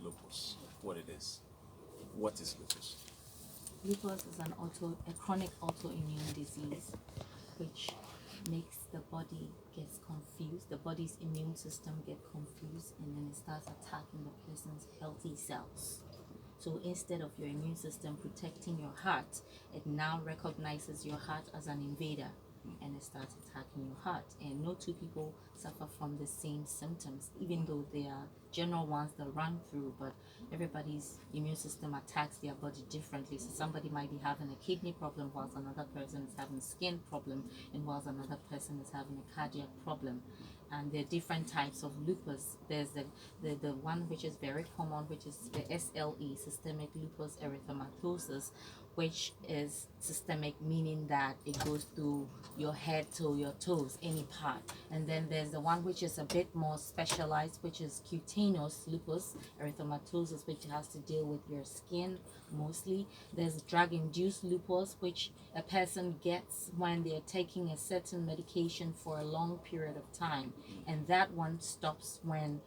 lupus, what it is. What is lupus? Lupus is a chronic autoimmune disease which makes the body gets confused. The body's immune system get confused, and then it starts attacking the person's healthy cells. So instead of your immune system protecting your heart, it now recognizes your heart as an invader, and it starts attacking your heart. And no two people suffer from the same symptoms, even though they are general ones that run through, but everybody's immune system attacks their body differently. So somebody might be having a kidney problem whilst another person is having a skin problem, and whilst another person is having a cardiac problem. And there are different types of lupus. There's the one which is very common, which is the SLE, systemic lupus erythematosus, which is systemic, meaning that it goes through your head to your toes, any part. And then there's the one which is a bit more specialized, which is cutaneous lupus erythematosus, which has to deal with your skin mostly. There's drug-induced lupus, which a person gets when they're taking a certain medication for a long period of time, and that one stops when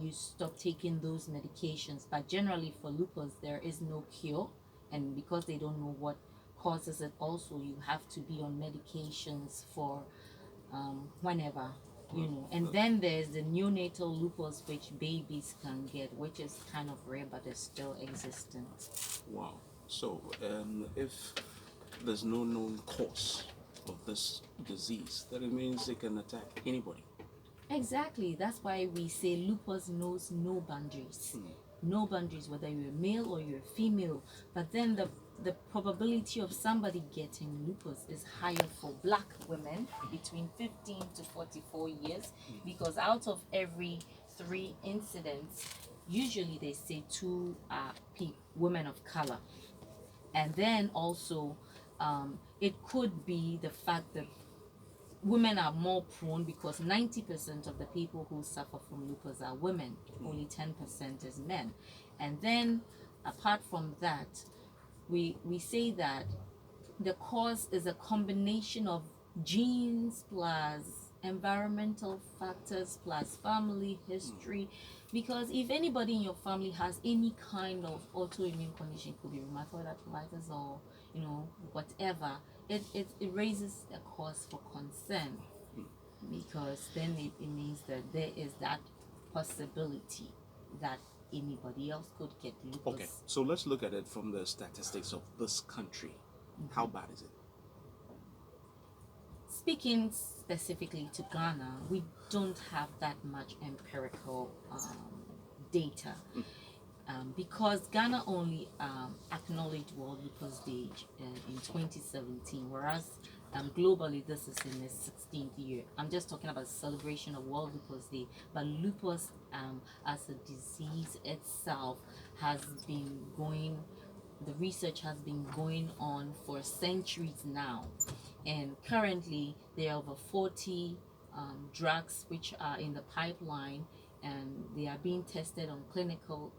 you stop taking those medications. But generally for lupus, there is no cure, and because they don't know what causes it, also you have to be on medications for whenever, you know. And then there's the neonatal lupus, which babies can get, which is kind of rare but is still existent. Wow. So if there's no known cause of this disease, that it means it can attack anybody. Exactly. That's why we say lupus knows no boundaries. No boundaries, whether you're a male or you're a female. But then the probability of somebody getting lupus is higher for black women between 15 to 44 years, because out of every 3 incidents, usually they say 2 are women of color. And then also it could be the fact that women are more prone, because 90% of the people who suffer from lupus are women, only 10% is men. And then apart from that, we say that the cause is a combination of genes plus environmental factors plus family history, because if anybody in your family has any kind of autoimmune condition, could be rheumatoid arthritis or whatever, it raises a cause for concern, because then it means that there is that possibility that anybody else could get lupus. Okay, so let's look at it from the statistics of this country. How bad is it? Speaking specifically to Ghana, we don't have that much empirical data, because Ghana only acknowledged World Lupus Day in 2017, whereas globally this is in its 16th year. I'm just talking about the celebration of World Lupus Day, but lupus as a disease itself has been going, the research has been going on for centuries now, and currently there are over 40 drugs which are in the pipeline, and they are being tested on clinical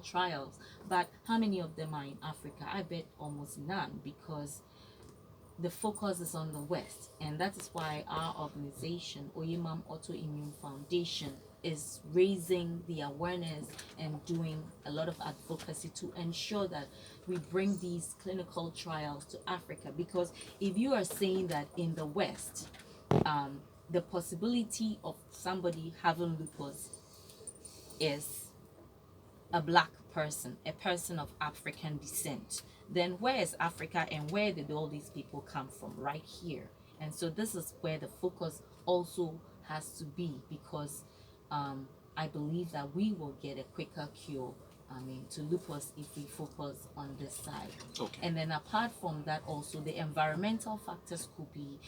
trials. But how many of them are in Africa? I bet almost none, because the focus is on the West, and that is why our organization, Oyemam Autoimmune Foundation, is raising the awareness and doing a lot of advocacy to ensure that we bring these clinical trials to Africa. Because if you are saying that in the West, the possibility of somebody having lupus is a black person, a person of African descent, then where is Africa, and where did all these people come from? Right here. And so this is where the focus also has to be, because I believe that we will get a quicker cure to lupus if we focus on this side. Okay. And then apart from that, also the environmental factors could be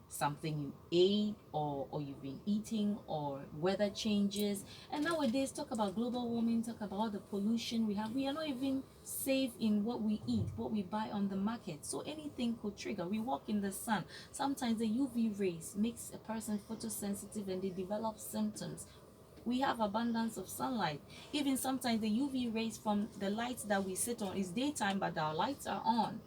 something you ate or you've been eating, or weather changes. And nowadays, talk about global warming, talk about the pollution we have. We are not even safe in what we eat, what we buy on the market. So anything could trigger. We walk in the sun. Sometimes the UV rays makes a person photosensitive and they develop symptoms. We have abundance of sunlight. Even sometimes the UV rays from the lights that we sit on, is daytime but our lights are on.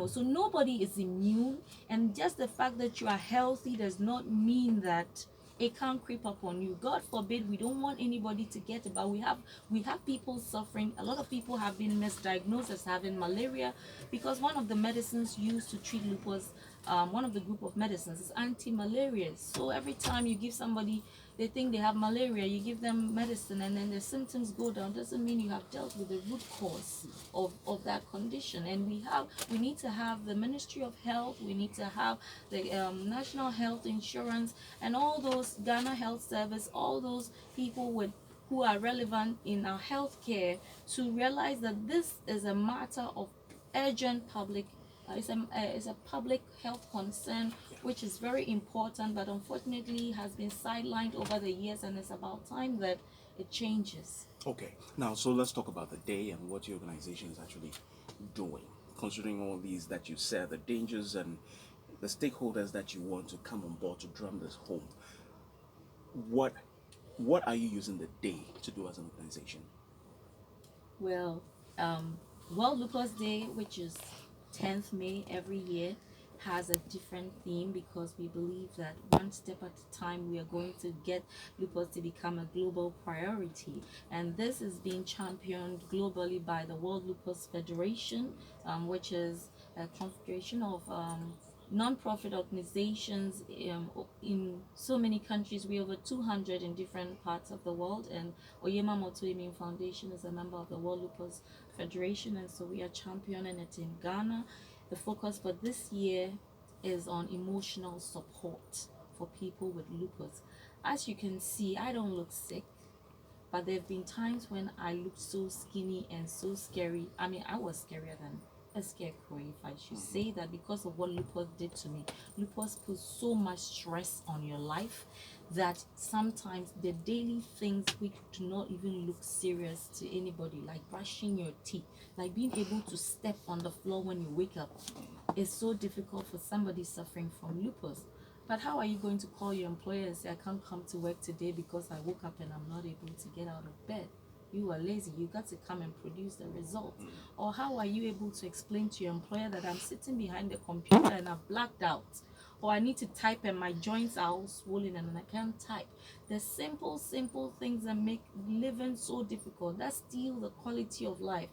So nobody is immune, and just the fact that you are healthy does not mean that it can't creep up on you. God forbid, we don't want anybody to get it, but we have people suffering. A lot of people have been misdiagnosed as having malaria because one of the medicines used to treat lupus, one of the group of medicines is anti-malaria. So every time you give somebody, they think they have malaria, you give them medicine and then the symptoms go down, doesn't mean you have dealt with the root cause of that condition. And we need to have the Ministry of Health, we need to have the National Health Insurance, and all those Ghana Health Service, all those people who are relevant in our healthcare to realize that this is a matter of urgent public, it's a public health concern, which is very important, but unfortunately has been sidelined over the years, and it's about time that it changes. Okay, now so let's talk about the day and what your organization is actually doing, considering all these that you said, the dangers and the stakeholders that you want to come on board to drum this home. What are you using the day to do as an organization? Well, World Lupus Day, which is 10th May every year, has a different theme because we believe that one step at a time we are going to get lupus to become a global priority, and this is being championed globally by the World Lupus Federation, which is a confederation of non-profit organizations in so many countries. We over 200 in different parts of the world, and Oyemam Autoimmune Foundation is a member of the World Lupus Federation, and so we are championing it in Ghana. The focus for this year is on emotional support for people with lupus. As you can see, I don't look sick, but there have been times when I looked so skinny and so scary. I mean, I was scarier than a scarecrow, if I should say that, because of what lupus did to me. Lupus puts so much stress on your life that sometimes the daily things which do not even look serious to anybody, like brushing your teeth, like being able to step on the floor when you wake up, is so difficult for somebody suffering from lupus. But how are you going to call your employer and say, I can't come to work today because I woke up and I'm not able to get out of bed? You are lazy, you got to come and produce the result. Or how are you able to explain to your employer that I'm sitting behind the computer and I've blacked out, or I need to type and my joints are all swollen and I can't type? The simple things that make living so difficult, that steal the quality of life,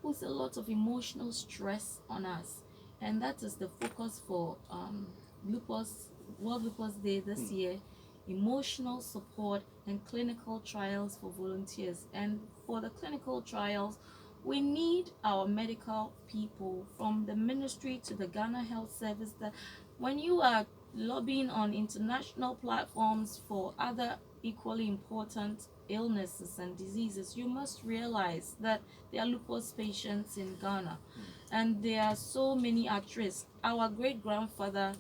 puts a lot of emotional stress on us. And that is the focus for World Lupus Day this year: emotional support and clinical trials for volunteers. And for the clinical trials, we need our medical people, from the ministry to the Ghana Health Service, that when you are lobbying on international platforms for other equally important illnesses and diseases, you must realize that there are lupus patients in Ghana, and there are so many at risk. Our great grandfather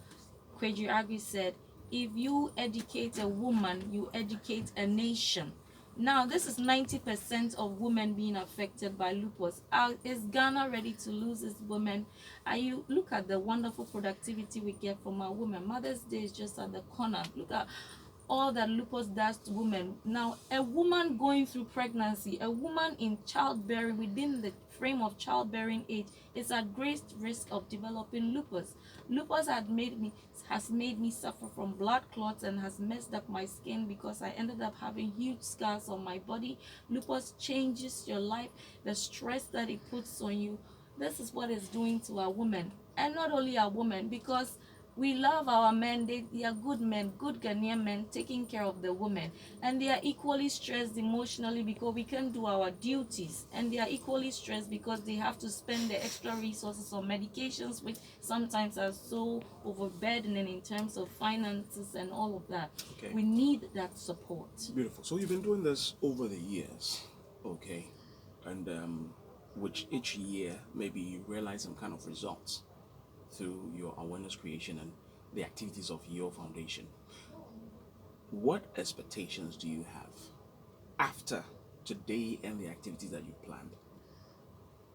Kweji Agui said, if you educate a woman, you educate a nation. Now, this is 90% of women being affected by lupus. Is Ghana ready to lose its women? You look at the wonderful productivity we get from our women. Mother's Day is just at the corner. Look at all that lupus does to women. Now, a woman going through pregnancy, a woman in childbearing, within the frame of childbearing age, is at great risk of developing lupus. Lupus has made me suffer from blood clots and has messed up my skin because I ended up having huge scars on my body. Lupus changes your life, the stress that it puts on you. This is what it's doing to our women, and not only our women, because we love our men. They are good men, good Ghanaian men taking care of the women, and they are equally stressed emotionally because we can't do our duties, and they are equally stressed because they have to spend the extra resources on medications, which sometimes are so overburdening in terms of finances and all of that. Okay. We need that support. Beautiful. So you've been doing this over the years, okay, and which each year maybe you realize some kind of results through your awareness creation and the activities of your foundation. What expectations do you have after today and the activities that you've planned?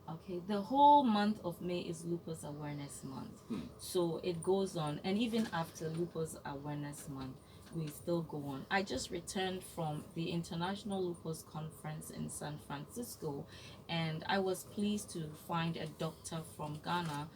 Okay, the whole month of May is Lupus Awareness Month. So it goes on, and even after Lupus Awareness Month, we still go on. I just returned from the International Lupus Conference in San Francisco, and I was pleased to find a doctor from Ghana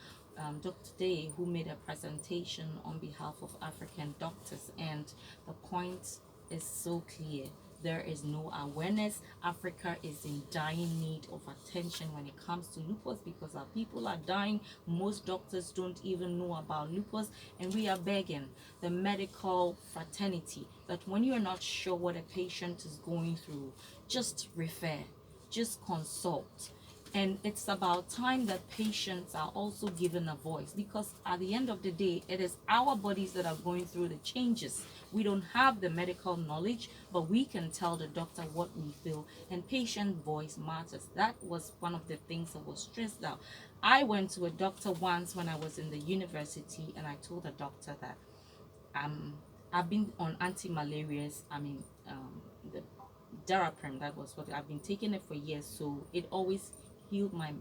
Dr. Day, who made a presentation on behalf of African doctors, and the point is so clear. There is no awareness. Africa is in dying need of attention when it comes to lupus because our people are dying. Most doctors don't even know about lupus, and we are begging the medical fraternity that when you're not sure what a patient is going through, just refer, just consult. And it's about time that patients are also given a voice, because at the end of the day, it is our bodies that are going through the changes. We don't have the medical knowledge, but we can tell the doctor what we feel, and patient voice matters. That was one of the things that was stressed out. I went to a doctor once when I was in the university, and I told the doctor that I've been on anti-malarials. The Daraprim, that was what I've been taking it for years, so it always healed my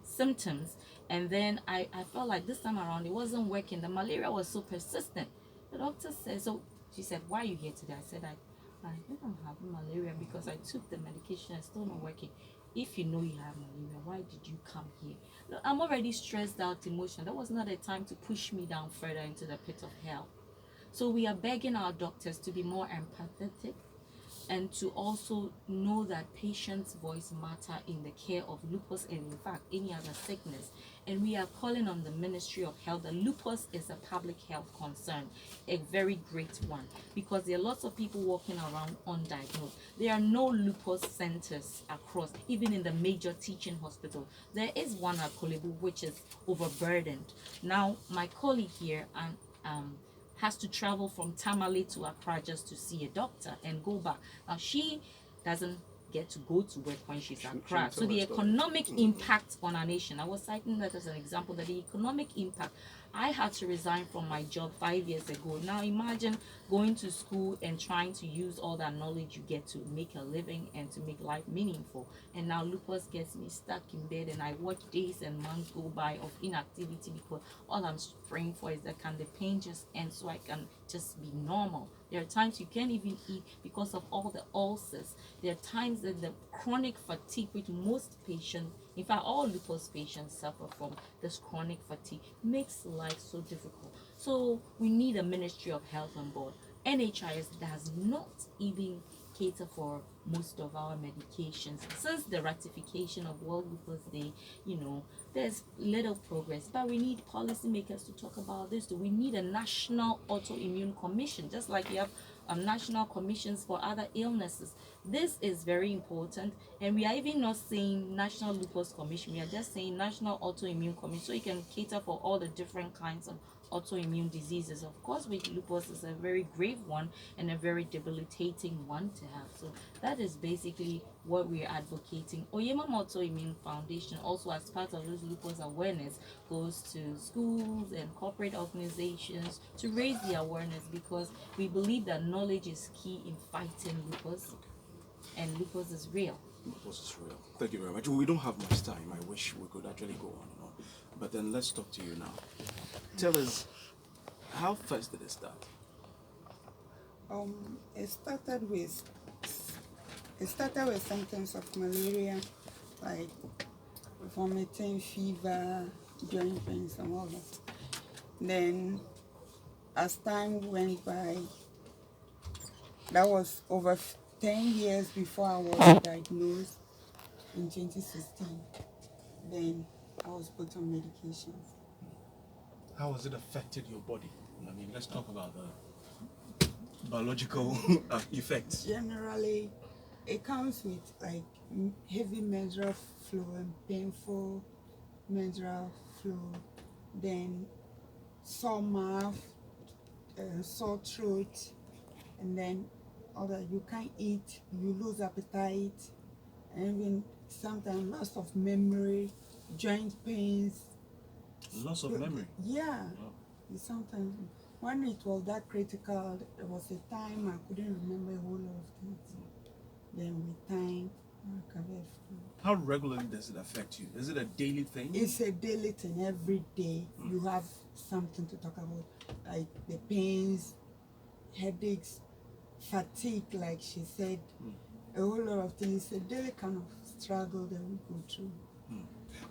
symptoms. And then I felt like this time around it wasn't working. The malaria was so persistent. The doctor said, so she said, why are you here today? I said, I think I'm having malaria because I took the medication and it's still not working. If you know you have malaria, why did you come here? Look, I'm already stressed out, emotional. That was not a time to push me down further into the pit of hell. So we are begging our doctors to be more empathetic, and to also know that patients' voice matter in the care of lupus and in fact any other sickness. And we are calling on the Ministry of Health. The lupus is a public health concern, a very great one, because there are lots of people walking around undiagnosed. There are no lupus centers across, even in the major teaching hospital. There is one at Kolebu, which is overburdened. Now my colleague here has to travel from Tamale to Accra just to see a doctor and go back. Now she doesn't get to go to work when she's at Accra. So the economic impact on our nation, I was citing that as an example, that the economic impact, I had to resign from my job 5 years ago. Now imagine going to school and trying to use all that knowledge you get to make a living and to make life meaningful. And now lupus gets me stuck in bed, and I watch days and months go by of inactivity because all I'm praying for is that can the pain just end so I can just be normal. There are times you can't even eat because of all the ulcers. There are times that the chronic fatigue, which most patients, in fact all lupus patients suffer from, this chronic fatigue makes life so difficult. So we need a Ministry of Health on board. NHIS does not even cater for most of our medications. Since the ratification of World Lupus Day, there's little progress, but we need policymakers to talk about this too. We need a national autoimmune commission, just like you have national commissions for other illnesses. This is very important, and we are even not saying National Lupus Commission, we are just saying National Autoimmune Commission, so you can cater for all the different kinds of autoimmune diseases. Of course, with lupus is a very grave one and a very debilitating one to have. So that is basically what we are advocating. Oyemam Autoimmune Foundation, also as part of this lupus awareness, goes to schools and corporate organizations to raise the awareness, because we believe that knowledge is key in fighting lupus, and lupus is real. Lupus is real. Thank you very much. We don't have much time. I wish we could actually go on and on. But then let's talk to you now. Tell us, how first did it start? It started with symptoms of malaria, like vomiting, fever, joint pains, and all that. Then, as time went by, that was over 10 years before I was diagnosed in 2016. Then I was put on medications. How has it affected your body? I mean, let's talk about the biological effects. Generally, it comes with like heavy menstrual flow and painful menstrual flow, then sore mouth, sore throat, and then all that. You can't eat, you lose appetite, and even sometimes loss of memory, joint pains. Loss of memory? Yeah. Oh. Sometimes when it was that critical, there was a time I couldn't remember a whole lot of things. Then with time, I recovered. How regularly does it affect you? Is it a daily thing? It's a daily thing. Every day you have something to talk about, like the pains, headaches, fatigue, like she said, a whole lot of things. It's a daily kind of struggle that we go through.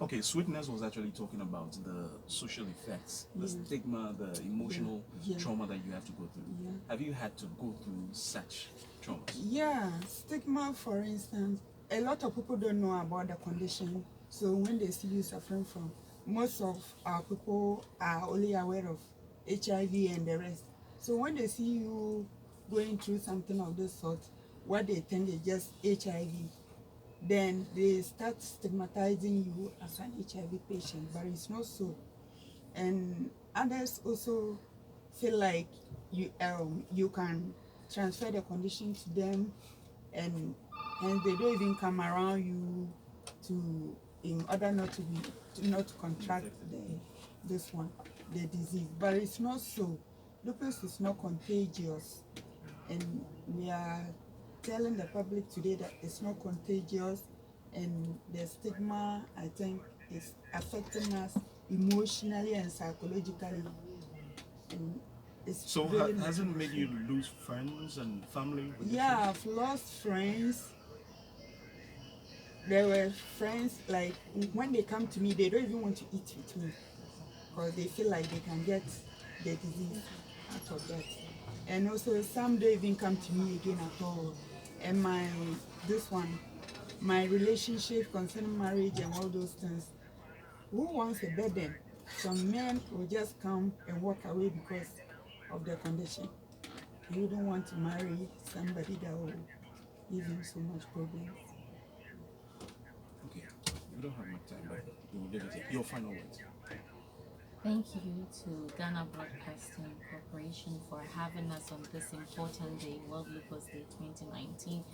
Okay, Sweetness was actually talking about the social effects, the Yeah. stigma, the emotional Yeah. trauma that you have to go through. Yeah. Have you had to go through such traumas? Yeah, stigma, for instance, a lot of people don't know about the condition. So when they see you suffering from, most of our people are only aware of HIV and the rest. So when they see you going through something of this sort, what they think is just HIV, then they start stigmatizing you as an HIV patient, but it's not so. And others also feel like you can transfer the condition to them, and they don't even come around you to, in order not to contract the disease. But it's not so. Lupus is not contagious, and we are telling the public today that it's not contagious, and the stigma, I think, is affecting us emotionally and psychologically. And it's So really not hasn't made true. you lose friends and family? with this Yeah, I've lost friends. There were friends, like, when they come to me, they don't even want to eat with me because they feel like they can get the disease out of that. And also, some don't even come to me again at all. And my relationship concerning marriage and all those things, who wants a burden? Some men will just come and walk away because of their condition. You don't want to marry somebody that will give you so much problems. Okay, we don't have much time, but we'll leave it here. Your final words. Thank you to Ghana Broadcasting Corporation for having us on this important day, World Lupus Day 2019.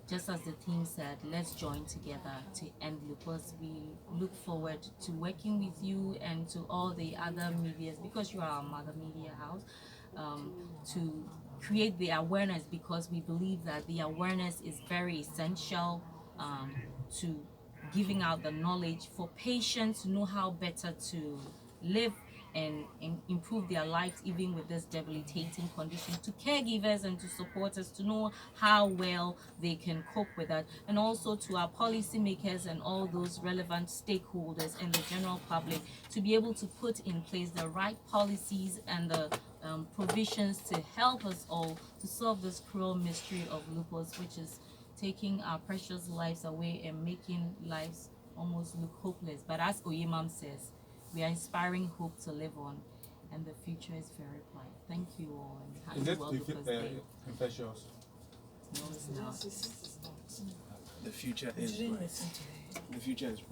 Just as the theme said, let's join together to end lupus. We look forward to working with you and to all the other medias, because you are our mother media house, to create the awareness, because we believe that the awareness is very essential to giving out the knowledge for patients to know how better to live and improve their lives even with this debilitating condition, to caregivers and to supporters to know how well they can cope with that, and also to our policymakers and all those relevant stakeholders and the general public to be able to put in place the right policies and the provisions to help us all to solve this cruel mystery of lupus, which is taking our precious lives away and making lives almost look hopeless. But as Oyemam says, we are inspiring hope to live on, and the future is very bright. Thank you all, and Is happy it World Lupus Day. infectious? No, it's not. The future is bright. The future is bright.